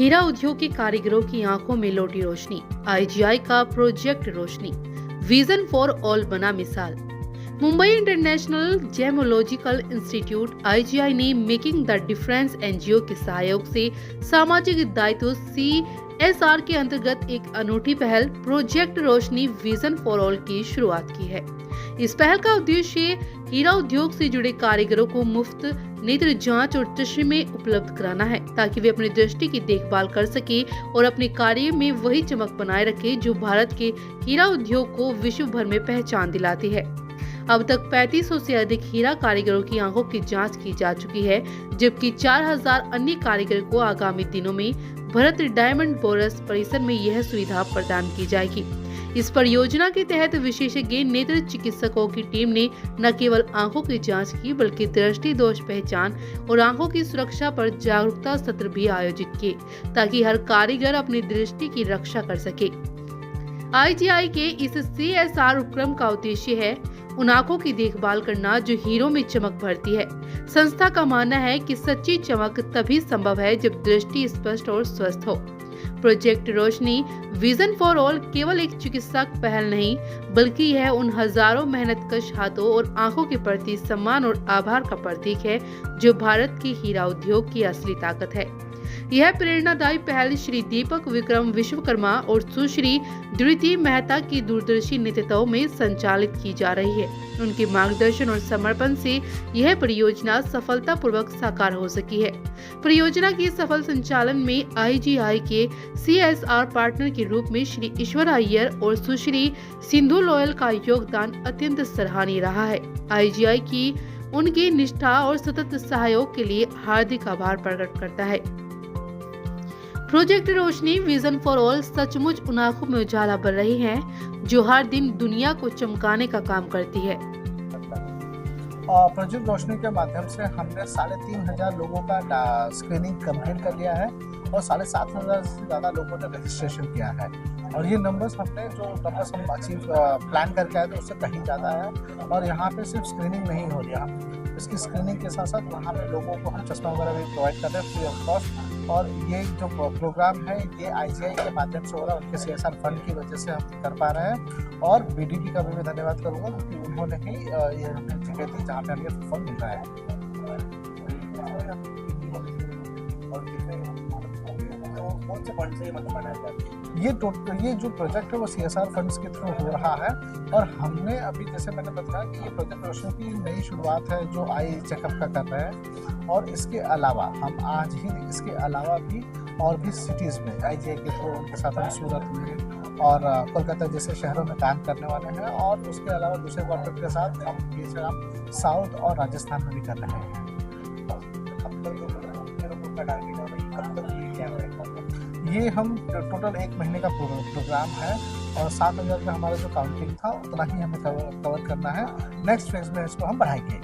हीरा उद्योग के कारीगरों की आंखों में लौटी रोशनी। आईजीआई का project Roshni vision for all बना मिसाल। Mumbai international gemological institute IGI ने मेकिंग द डिफरेंस एनजीओ के सहयोग से सामाजिक दायित्व CSR के अंतर्गत एक अनूठी पहल project Roshni vision for all की शुरुआत की है। इस पहल का उद्देश्य हीरा उद्योग से जुड़े कारीगरों को मुफ्त नेत्र जांच और चश्मे उपलब्ध कराना है, ताकि वे अपनी दृष्टि की देखभाल कर सके और अपने कार्य में वही चमक बनाए रखे जो भारत के हीरा उद्योग को विश्व भर में पहचान दिलाती है। अब तक 3500 से अधिक हीरा कारीगरों की आंखों की जांच की जा चुकी है, जबकि 4000 अन्य कारीगर को आगामी दिनों में भरत डायमंड बोरस परिसर में यह सुविधा प्रदान की जाएगी। इस परियोजना के तहत विशेषज्ञ नेत्र चिकित्सकों की टीम ने न केवल आंखों की जांच की, बल्कि दृष्टि दोष पहचान और आंखों की सुरक्षा पर जागरूकता सत्र भी आयोजित किए, ताकि हर कारीगर अपनी दृष्टि की रक्षा कर सके। आईजीआई के इस CSR उपक्रम का उद्देश्य है उन आंखों की देखभाल करना जो हीरों में चमक भरती है। संस्था का मानना है कि सच्ची चमक तभी संभव है जब दृष्टि स्पष्ट और स्वस्थ हो। Project Roshni vision for all केवल एक चिकित्सा पहल नहीं, बल्कि यह उन हजारों मेहनतकश हाथों और आंखों के प्रति सम्मान और आभार का प्रतीक है जो भारत के हीरा उद्योग की असली ताकत है। यह प्रेरणादायी पहल श्री दीपक विक्रम विश्वकर्मा और सुश्री धृति मेहता की दूरदर्शी नेतृत्व में संचालित की जा रही है। उनके मार्गदर्शन और समर्पण से यह परियोजना सफलतापूर्वक साकार हो सकी है। परियोजना के सफल संचालन में आईजीआई के CSR पार्टनर के रूप में श्री ईश्वर अय्यर और सुश्री सिंधु लोयल का योगदान अत्यंत सराहनीय रहा है। आईजीआई की उनकी निष्ठा और सतत सहयोग के लिए हार्दिक आभार प्रकट करता है। Project Roshni vision for all सचमुच उन आंखों में उजाला भर रही है जो हर दिन दुनिया को चमकाने का काम करती है। प्रोजेक्ट रोशनी के माध्यम से हमने 3500 लोगों का स्क्रीनिंग कंप्लीट कर लिया है और 7500 से ज़्यादा लोगों ने रजिस्ट्रेशन किया है। और ये नंबर्स हम अचीव प्लान करके आए थे उससे कहीं ज़्यादा है। और यहाँ पे सिर्फ स्क्रीनिंग नहीं हो रही है, इसकी स्क्रीनिंग के साथ साथ वहाँ पे लोगों को हम चश्मा वगैरह भी प्रोवाइड कर रहे हैं फ्री ऑफ कॉस्ट। और ये जो प्रोग्राम है ये आईजीआई के माध्यम से हो रहा है, उनके CSR फंड की वजह से हम कर पा रहे हैं। और BDT का भी मैं धन्यवाद करूँगा क्योंकि उन्होंने ही ये हमें जगह दी जहाँ पे हमें फंड मिल रहा है। कौन से फंड से ये मतलब बनाया जाता है? ये जो प्रोजेक्ट है वो CSR फंड्स के थ्रू हो रहा है। और हमने अभी जैसे मैंने बताया कि ये प्रोजेक्ट रोशनी की नई शुरुआत है जो आई चेकअप का कर रहे हैं। और इसके अलावा हम आज ही इसके अलावा भी और भी सिटीज़ में आईजीआई के थ्रू उनके साथ हम सूरत में और कोलकाता जैसे शहरों में काम करने वाले हैं। और उसके अलावा दूसरे कॉर्पोरेट के साथ हम ये काम साउथ और राजस्थान में भी कर रहे हैं। ये हम टोटल 1 महीने का प्रोग्राम है और 7000 का हमारा जो काउंटिंग था उतना ही हमें कवर करना है। नेक्स्ट फेज में इसको हम बढ़ाएंगे।